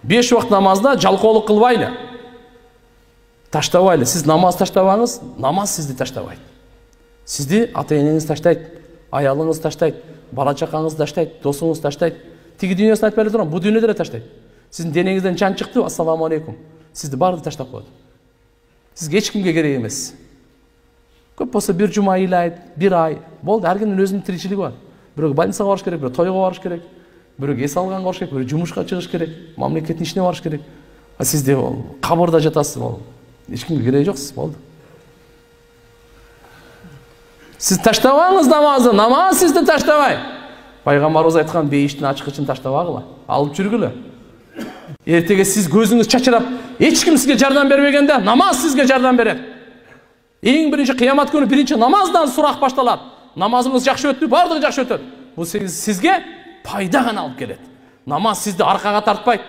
5 вакыт намазда жалкоолук кылбайлы. Таштабайлы. Сиз намаз таштабаңыз, намаз сизди таштабайт. Сизди ата-энеңиз таштайт, аялыңыз таштайт, бала чакаңыз таштайт, досуңуз таштайт. Тиги дүйнөсүн айтпай эле турам, бу дүйнөдө эле таштайт. Сиздин денеңизден жан чыкты, ассаламу алейкум. Сизди баардыгы таштап коет. Сизге эч кимге керек эмес. Көп болсо бир жума ыйлайт, бир ай. Болду, ар кимдин өзүнүн тиричилиги бар. Бирөө балницага барыш керек, бирөө тойго барыш керек, бирөө эс алганга барыш керек, бирөө жумушка чыгыш керек, мамлекеттин ишине барыш керек. А сизде кабырда жатасыз, эч кимге кереги жок, сиз болду. Сиз таштабаңыз намазды, намаз сизди таштабай. Пайгамбарыбыз айткан бейиштин ачкычын таштабагыла, алып жүргүлө. Эртеге сиз көзүңүз чачырап, эч ким сизге жардам бербегенде, намаз сизге жардам берет. Эң биринчи кыямат күнү биринчи намаздан сурак башталат. Намазыңыз жакшы өттү, бардыгы жакшы өтөт. Бул сизге пайда гана алып келет. Намаз сизди аркага тартпайт.